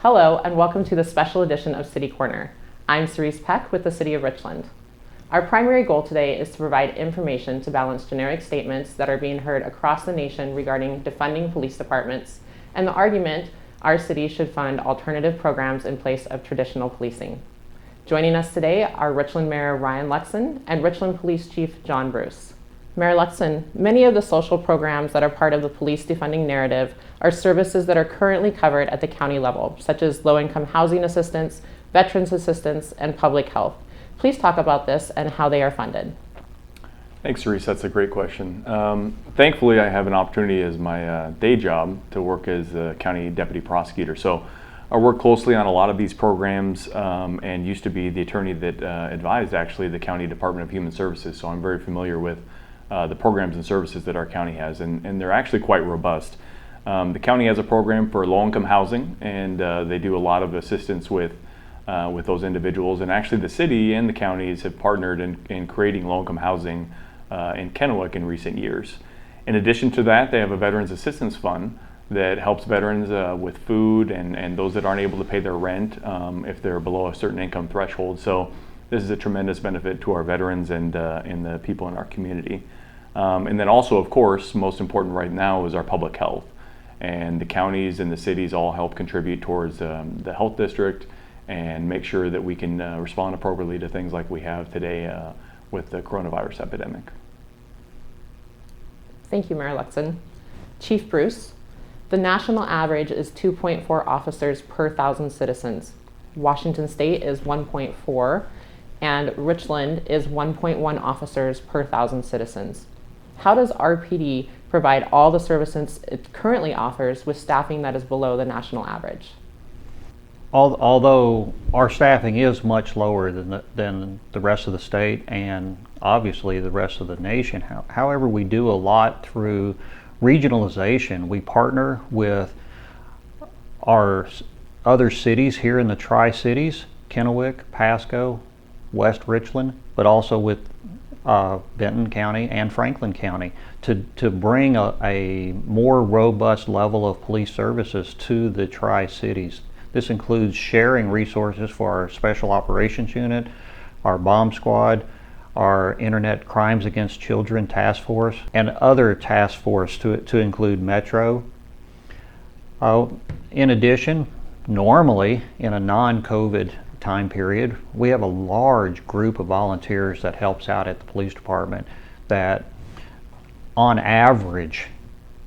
Hello, and welcome to the special edition of City Corner. I'm Cerise Peck with the City of Richland. Our primary goal today is to provide information to balance generic statements that are being heard across the nation regarding defunding police departments and the argument our city should fund alternative programs in place of traditional policing. Joining us today are Richland Mayor Ryan Lukson and Richland Police Chief John Bruce. Mayor Lukson, many of the social programs that are part of the police defunding narrative are services that are currently covered at the county level, such as low-income housing assistance, veterans assistance, and public health. Please talk about this and how they are funded. Thanks, Cerise. That's a great question. Thankfully, I have an opportunity as my day job to work as a county deputy prosecutor. So I work closely on a lot of these programs and used to be the attorney that advised actually the County Department of Human Services. So I'm very familiar with the programs and services that our county has, and they're actually quite robust. The county has a program for low-income housing, and they do a lot of assistance with those individuals. And actually the city and the counties have partnered in creating low-income housing in Kennewick in recent years. In addition to that, they have a Veterans Assistance Fund that helps veterans with food and those that aren't able to pay their rent if they're below a certain income threshold. So this is a tremendous benefit to our veterans and the people in our community. And then also, of course, most important right now is our public health. And the counties and the cities all help contribute towards the health district and make sure that we can respond appropriately to things like we have today with the coronavirus epidemic. Thank you, Mayor Lukson. Chief Bruce, the national average is 2.4 officers per 1,000 citizens. Washington State is 1.4, and Richland is 1.1 officers per 1,000 citizens. How does RPD provide all the services it currently offers with staffing that is below the national average? Although our staffing is much lower than the rest of the state and obviously the rest of the nation, however, we do a lot through regionalization. We partner with our other cities here in the Tri-Cities, Kennewick, Pasco, West Richland, but also with Benton County and Franklin County to bring a more robust level of police services to the Tri-Cities. This includes sharing resources for our Special Operations Unit, our Bomb Squad, our Internet Crimes Against Children Task Force, and other task force to include Metro. In addition, normally in a non-COVID time period, we have a large group of volunteers that helps out at the police department that on average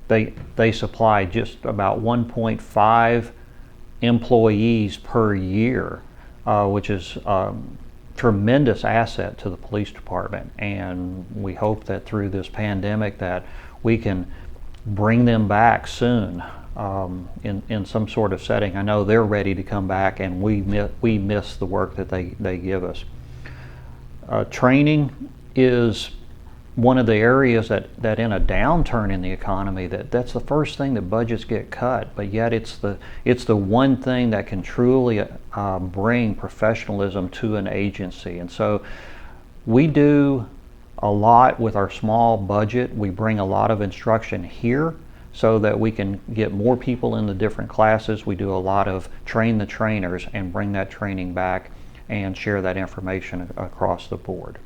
they supply just about 1.5 employees per year, which is a tremendous asset to the police department. And we hope that through this pandemic that we can bring them back soon in some sort of setting. I know they're ready to come back, and we miss the work that they give us. Training is one of the areas that in a downturn in the economy that's the first thing that budgets get cut, but yet it's the one thing that can truly bring professionalism to an agency. And so we do a lot with our small budget. We bring a lot of instruction here so that we can get more people in the different classes. We do a lot of train the trainers and bring that training back and share that information across the board.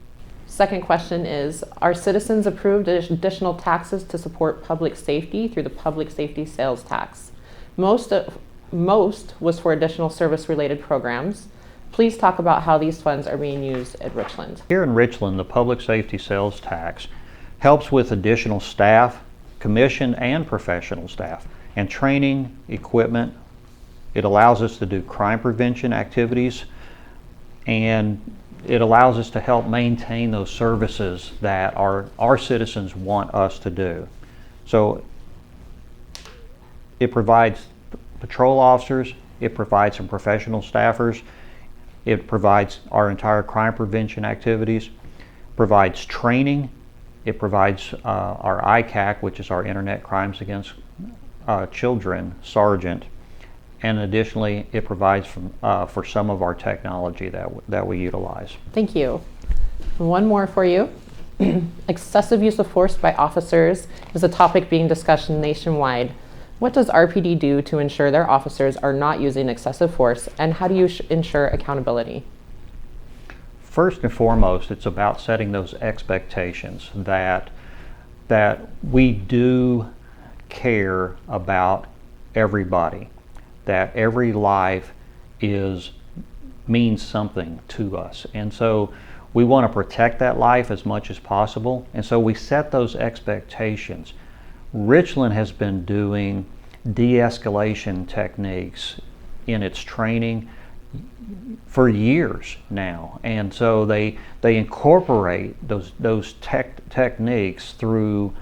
Second question is, are citizens approved additional taxes to support public safety through the public safety sales tax? Most was for additional service-related programs. Please talk about how these funds are being used at Richland. Here in Richland, the public safety sales tax helps with additional staff, commission and professional staff, and training, equipment. It allows us to do crime prevention activities, and it allows us to help maintain those services that our citizens want us to do. So it provides patrol officers, it provides some professional staffers, it provides our entire crime prevention activities, provides training, it provides our ICAC, which is our Internet Crimes Against Children Sergeant, and additionally it provides for some of our technology that we utilize. Thank you. One more for you. Excessive use of force by officers is a topic being discussed nationwide. What does RPD do to ensure their officers are not using excessive force, and how do you ensure accountability? First and foremost, it's about setting those expectations that we do care about everybody, that every life means something to us. And so we want to protect that life as much as possible. And so we set those expectations. Richland has been doing de-escalation techniques in its training for years now, and so they incorporate those techniques through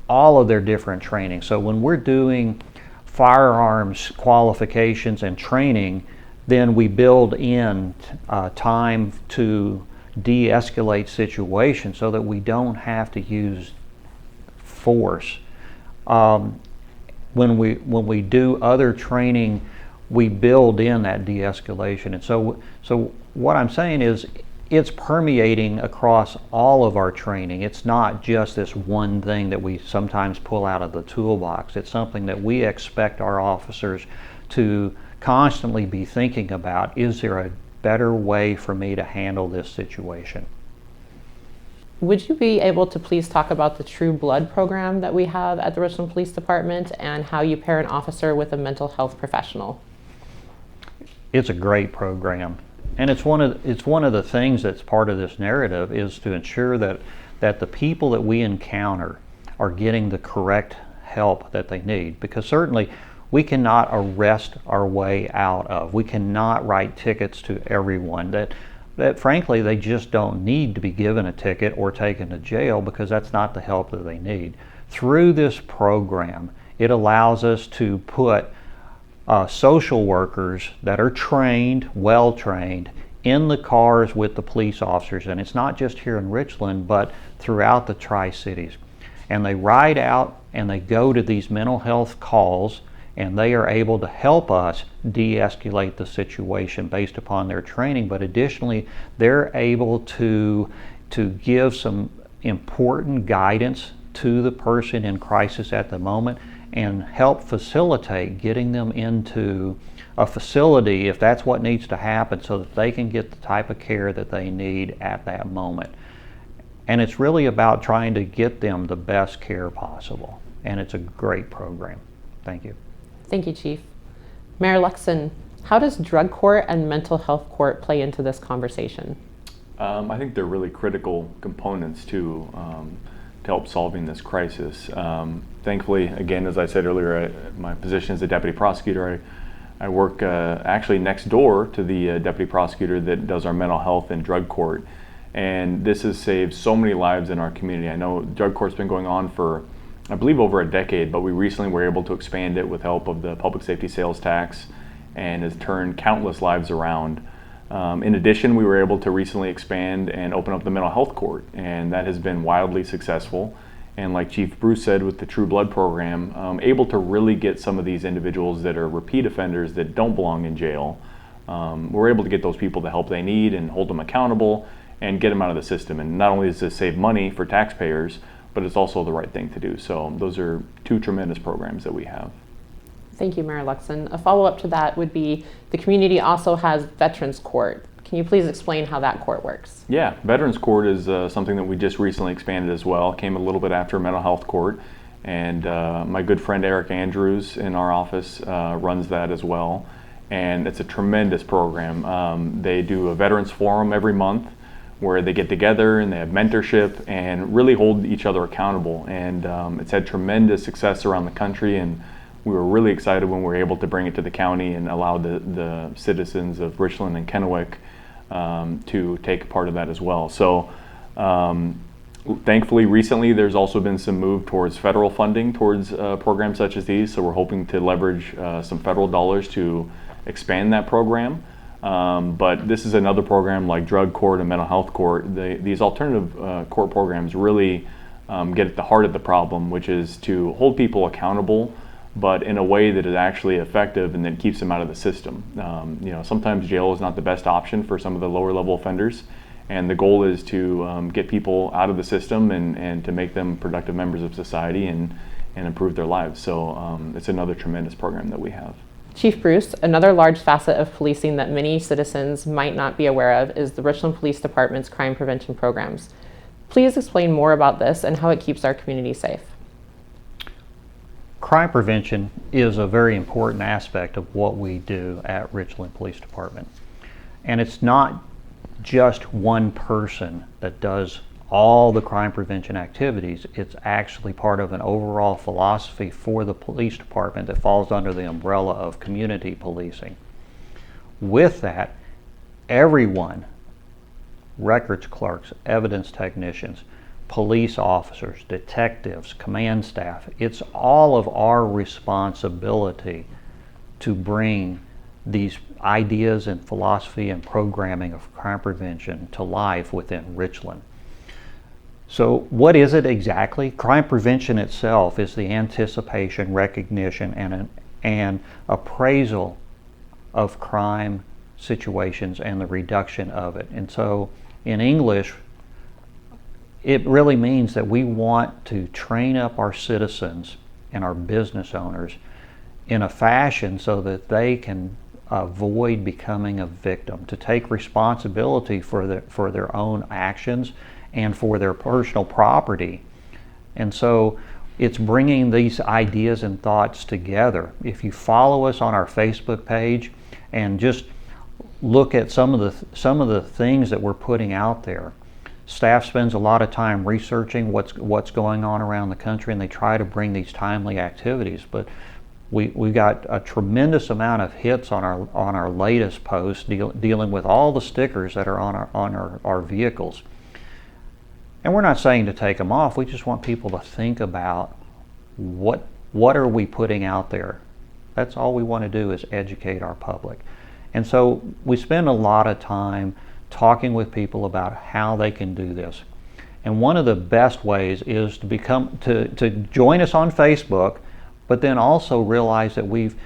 all of their different training. So when we're doing firearms qualifications and training, then we build in time to de-escalate situations so that we don't have to use force. When we do other training, we build in that de-escalation. And so what I'm saying is it's permeating across all of our training. It's not just this one thing that we sometimes pull out of the toolbox. It's something that we expect our officers to constantly be thinking about. Is there a better way for me to handle this situation? Would you be able to please talk about the True Blood program that we have at the Richland Police Department and how you pair an officer with a mental health professional? It's a great program, and it's one of the things that's part of this narrative, is to ensure that the people that we encounter are getting the correct help that they need. Because certainly we cannot arrest our way out of. We cannot write tickets to everyone that frankly they just don't need to be given a ticket or taken to jail, because that's not the help that they need. Through this program, it allows us to put social workers that are trained, well trained, in the cars with the police officers. And it's not just here in Richland, but throughout the Tri-Cities. And they ride out and they go to these mental health calls, and they are able to help us de-escalate the situation based upon their training. But additionally, they're able to give some important guidance to the person in crisis at the moment, and help facilitate getting them into a facility if that's what needs to happen, so that they can get the type of care that they need at that moment. And it's really about trying to get them the best care possible. And it's a great program. Thank you. Thank you, Chief. Mayor Lukson, how does drug court and mental health court play into this conversation? I think they're really critical components to help solving this crisis. Thankfully, again, as I said earlier, my position as a deputy prosecutor, I work actually next door to the deputy prosecutor that does our mental health and drug court. And this has saved so many lives in our community. I know drug court's been going on for, I believe, over a decade, but we recently were able to expand it with help of the public safety sales tax, and has turned countless lives around. In addition, we were able to recently expand and open up the mental health court, and that has been wildly successful. And like Chief Bruce said, with the True Blood program, able to really get some of these individuals that are repeat offenders that don't belong in jail, we're able to get those people the help they need and hold them accountable and get them out of the system. And not only does this save money for taxpayers, but it's also the right thing to do. So those are two tremendous programs that we have. Thank you, Mayor Lukson. A follow-up to that would be, the community also has Veterans Court. Can you please explain how that court works? Yeah, Veterans Court is something that we just recently expanded as well. Came a little bit after mental health court, and my good friend Eric Andrews in our office runs that as well. And it's a tremendous program. They do a Veterans Forum every month where they get together and they have mentorship and really hold each other accountable. And it's had tremendous success around the country, and we were really excited when we were able to bring it to the county and allow the citizens of Richland and Kennewick to take part of that as well. So thankfully, recently there's also been some move towards federal funding towards programs such as these. So we're hoping to leverage some federal dollars to expand that program. But this is another program like drug court and mental health court. These alternative court programs really get at the heart of the problem, which is to hold people accountable, but in a way that is actually effective and that keeps them out of the system. Sometimes jail is not the best option for some of the lower level offenders, and the goal is to get people out of the system and to make them productive members of society and and improve their lives. So it's another tremendous program that we have. Chief Bruce, another large facet of policing that many citizens might not be aware of is the Richland Police Department's crime prevention programs. Please explain more about this and how it keeps our community safe. Crime prevention is a very important aspect of what we do at Richland Police Department. And it's not just one person that does all the crime prevention activities. It's actually part of an overall philosophy for the police department that falls under the umbrella of community policing. With that, everyone, records clerks, evidence technicians, police officers, detectives, command staff, it's all of our responsibility to bring these ideas and philosophy and programming of crime prevention to life within Richland. So what is it exactly? Crime prevention itself is the anticipation, recognition, and appraisal of crime situations and the reduction of it. And so in English, it really means that we want to train up our citizens and our business owners in a fashion so that they can avoid becoming a victim, to take responsibility for their own actions and for their personal property. And so it's bringing these ideas and thoughts together. If you follow us on our Facebook page and just look at some of the things that we're putting out there, staff spends a lot of time researching what's going on around the country, and they try to bring these timely activities. But we got a tremendous amount of hits on our latest post dealing with all the stickers that are on our vehicles. And we're not saying to take them off. We just want people to think about what are we putting out there. That's all we want to do, is educate our public. And so we spend a lot of time talking with people about how they can do this. And one of the best ways is to join us on Facebook, but then also realize that we've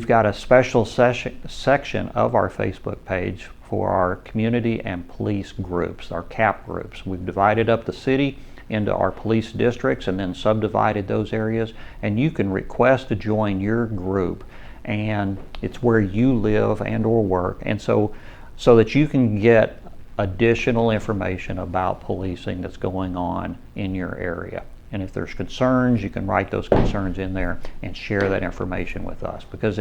got a special section of our Facebook page for our community and police groups, our CAP groups. We've divided up the city into our police districts and then subdivided those areas, and you can request to join your group, and it's where you live and or work, and so that you can get additional information about policing that's going on in your area. And if there's concerns, you can write those concerns in there and share that information with us, because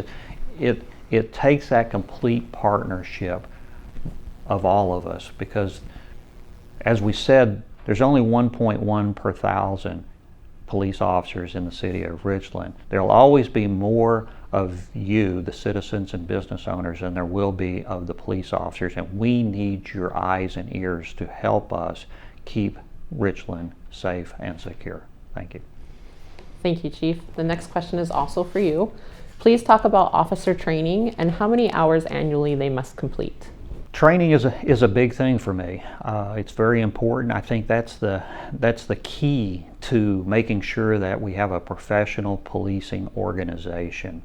it takes that complete partnership of all of us, because as we said, there's only 1.1 per thousand police officers in the city of Richland. There'll always be more of you, the citizens and business owners, than there will be of the police officers, and we need your eyes and ears to help us keep Richland safe and secure. Thank you. Thank you, Chief. The next question is also for you. Please talk about officer training and how many hours annually they must complete. Training is a big thing for me. It's very important. I think that's the key to making sure that we have a professional policing organization.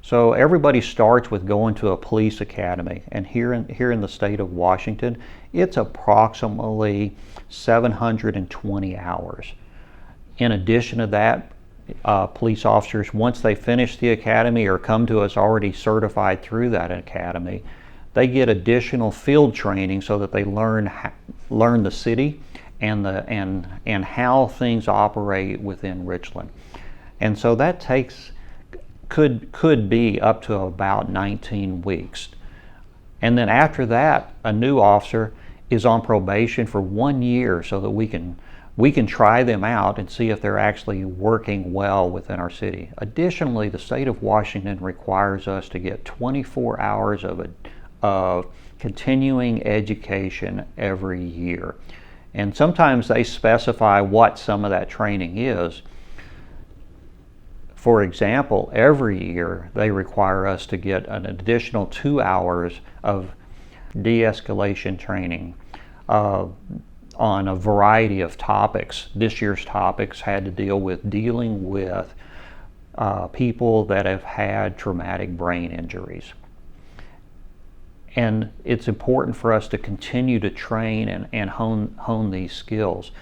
So everybody starts with going to a police academy, and here in the state of Washington, it's approximately 720 hours. In addition to that, police officers, once they finish the academy or come to us already certified through that academy, they get additional field training so that they learn the city and how things operate within Richland. And so that could be up to about 19 weeks. And then after that, a new officer is on probation for 1 year so that we can try them out and see if they're actually working well within our city. Additionally, the state of Washington requires us to get 24 hours of continuing education every year. And sometimes they specify what some of that training is. For example, every year they require us to get an additional 2 hours of de-escalation training on a variety of topics. This year's topics had to deal with dealing with people that have had traumatic brain injuries. And it's important for us to continue to train and hone these skills.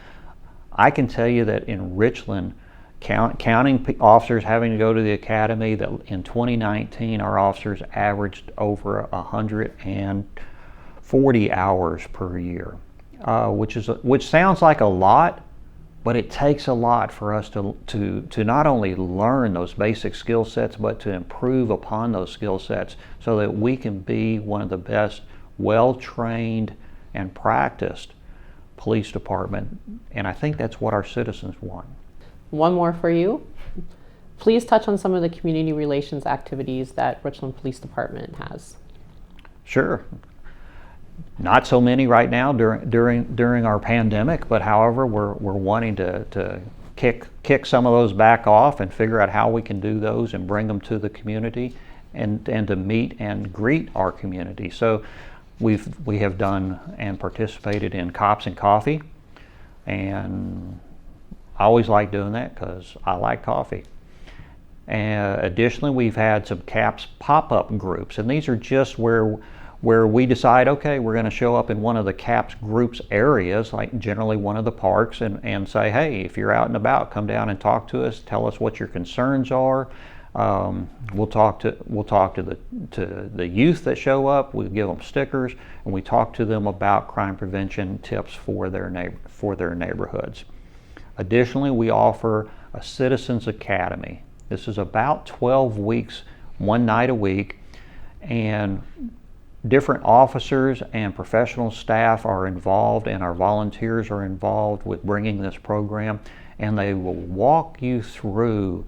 I can tell you that in Richland, Counting officers having to go to the academy, that in 2019 our officers averaged over 140 hours per year, which sounds like a lot, but it takes a lot for us to not only learn those basic skill sets, but to improve upon those skill sets so that we can be one of the best, well-trained and practiced police department. And I think that's what our citizens want. One more for you. Please touch on some of the community relations activities that Richland Police Department has. Sure. Not so many right now during our pandemic, but however, we're wanting to kick some of those back off and figure out how we can do those and bring them to the community and to meet and greet our community. So we have done and participated in Cops and Coffee, and I always like doing that because I like coffee. And additionally, we've had some CAPS pop-up groups, and these are just where we decide, okay, we're going to show up in one of the CAPS groups areas, like generally one of the parks, and say, hey, if you're out and about, come down and talk to us, tell us what your concerns are. We'll talk to the youth that show up. We'll give them stickers, and we talk to them about crime prevention tips for their neighborhoods. Additionally, we offer a Citizens Academy. This is about 12 weeks, one night a week, and different officers and professional staff are involved, and our volunteers are involved with bringing this program, and they will walk you through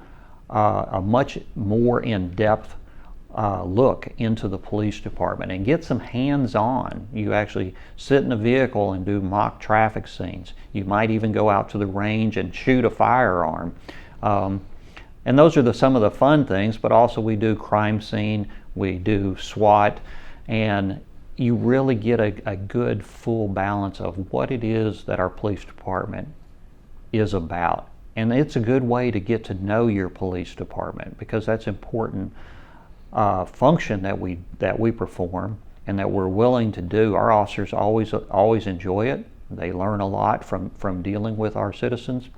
a much more in-depth look into the police department and get some hands-on. You actually sit in a vehicle and do mock traffic scenes. You might even go out to the range and shoot a firearm. And those are some of the fun things, but also we do crime scene, we do SWAT, and you really get a good full balance of what it is that our police department is about. And it's a good way to get to know your police department, because that's important function that we perform and that we're willing to do. Our officers always enjoy it. They learn a lot from dealing with our citizens,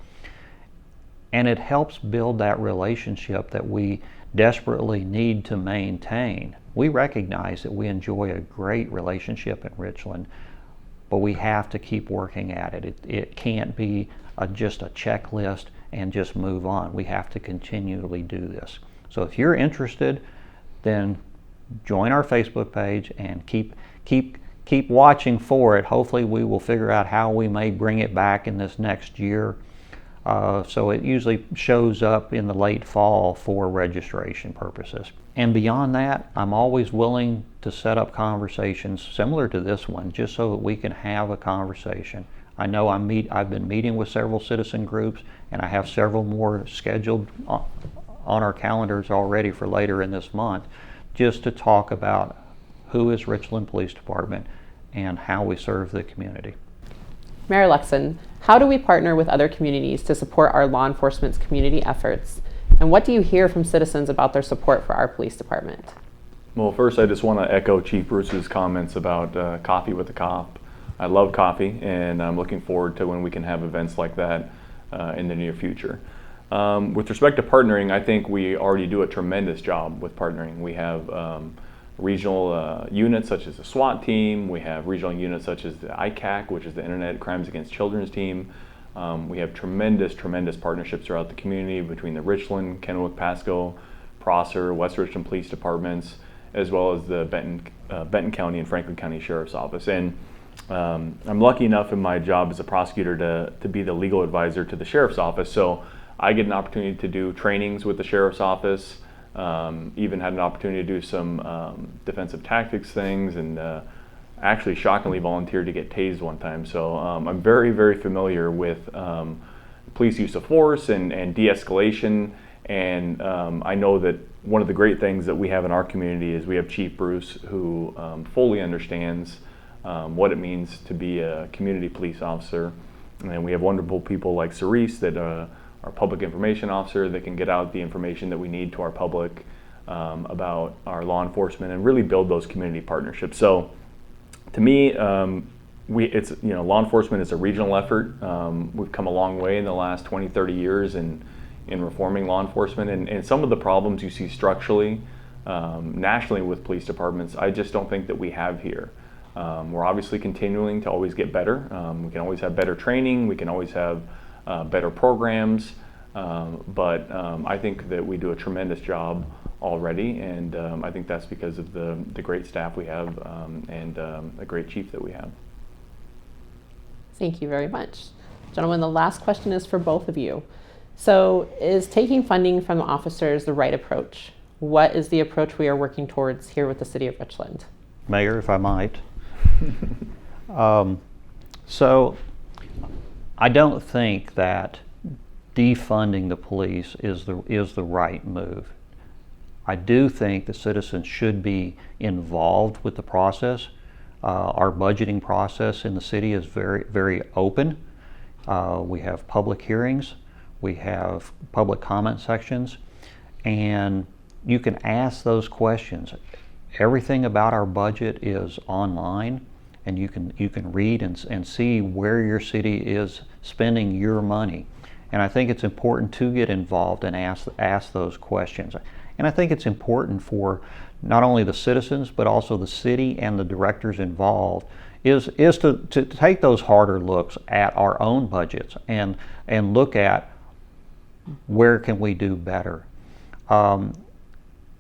and it helps build that relationship that we desperately need to maintain. We recognize that we enjoy a great relationship in Richland, but we have to keep working at it. It can't be just a checklist and just move on. We have to continually do this. So if you're interested, then join our Facebook page and keep watching for it. Hopefully we will figure out how we may bring it back in this next year. So it usually shows up in the late fall for registration purposes. And beyond that, I'm always willing to set up conversations similar to this one, just so that we can have a conversation. I know I've been meeting with several citizen groups, and I have several more scheduled on our calendars already for later in this month, just to talk about who is Richland Police Department and how we serve the community. Mayor Lukson, how do we partner with other communities to support our law enforcement's community efforts? And what do you hear from citizens about their support for our police department? Well, first I just want to echo Chief Bruce's comments about Coffee with a Cop. I love coffee, and I'm looking forward to when we can have events like that in the near future. With respect to partnering, I think we already do a tremendous job with partnering. We have regional units such as the SWAT team. We have regional units such as the ICAC, which is the Internet Crimes Against Children's team. We have tremendous partnerships throughout the community between the Richland, Kennewick, Pasco, Prosser, West Richland Police Departments, as well as the Benton County and Franklin County Sheriff's Office. And I'm lucky enough in my job as a prosecutor to be the legal advisor to the Sheriff's Office. So I get an opportunity to do trainings with the Sheriff's Office, even had an opportunity to do some defensive tactics things, and actually shockingly volunteered to get tased one time. So I'm very familiar with police use of force and de-escalation, and I know that one of the great things that we have in our community is we have Chief Bruce, who fully understands what it means to be a community police officer. And we have wonderful people like Cerise, that our public information officer, that can get out the information that we need to our public about our law enforcement and really build those community partnerships. So to me, law enforcement is a regional effort. We've come a long way in the last 20, 30 years, and in reforming law enforcement. And some of the problems you see structurally, nationally with police departments, I just don't think that we have here. We're obviously continuing to always get better. We can always have better training. We can always have better programs. But I think that we do a tremendous job already, and I think that's because of the great staff we have and a great chief that we have. Thank you very much. Gentlemen, the last question is for both of you. So is taking funding from the officers the right approach? What is the approach we are working towards here with the City of Richland? Mayor, if I might. So I don't think that defunding the police is the right move. I do think the citizens should be involved with the process. Our budgeting process in the city is very, very open. We have public hearings, we have public comment sections, and you can ask those questions. Everything about our budget is online, and you can read and see where your city is spending your money. And I think it's important to get involved and ask those questions. And I think it's important for not only the citizens, but also the city and the directors involved is to take those harder looks at our own budgets and look at where can we do better.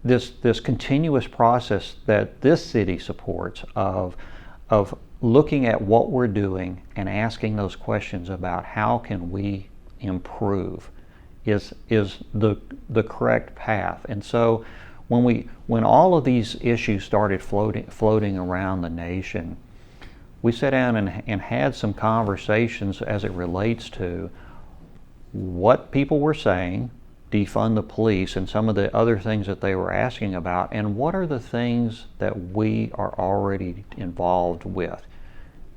This continuous process that this city supports of looking at what we're doing and asking those questions about how can we improve is the correct path. And so when all of these issues started floating around the nation, we sat down and had some conversations as it relates to what people were saying, defund the police, and some of the other things that they were asking about, and what are the things that we are already involved with.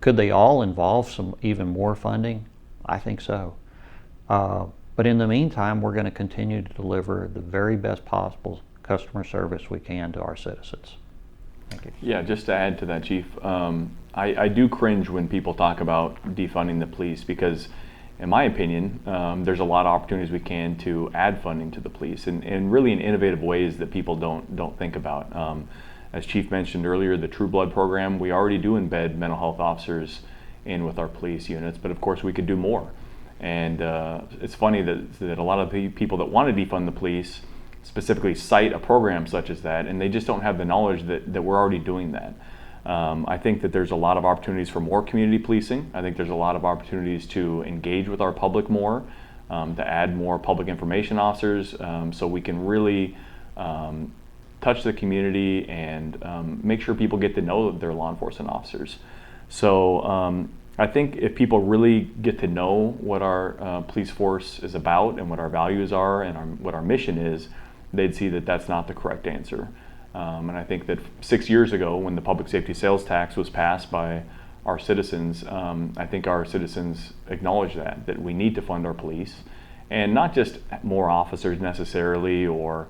Could they all involve some even more funding? I think so. But in the meantime, we're going to continue to deliver the very best possible customer service we can to our citizens. Thank you. Yeah, just to add to that, Chief, I do cringe when people talk about defunding the police because, in my opinion, there's a lot of opportunities we can to add funding to the police and really in innovative ways that people don't think about. As Chief mentioned earlier, the True Blood program, we already do embed mental health officers in with our police units, but of course we could do more. And it's funny that a lot of the people that want to defund the police specifically cite a program such as that, and they just don't have the knowledge that we're already doing that. I think that there's a lot of opportunities for more community policing. I think there's a lot of opportunities to engage with our public more, to add more public information officers, so we can really touch the community and make sure people get to know that they're law enforcement officers. So I think if people really get to know what our police force is about and what our values are and what our mission is, they'd see that that's not the correct answer. And I think that 6 years ago, when the public safety sales tax was passed by our citizens, I think our citizens acknowledge that we need to fund our police, and not just more officers necessarily or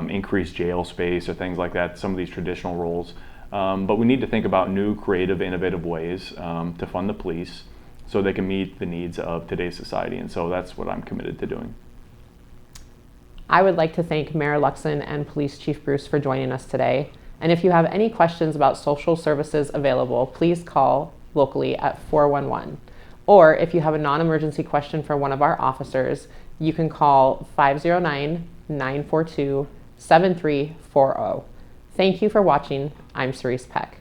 increased jail space or things like that, some of these traditional roles. But we need to think about new, creative, innovative ways to fund the police so they can meet the needs of today's society. And so that's what I'm committed to doing. I would like to thank Mayor Lukson and Police Chief Bruce for joining us today. And if you have any questions about social services available, please call locally at 411. Or if you have a non-emergency question for one of our officers, you can call 509-942-7340. Thank you for watching. I'm Cerise Peck.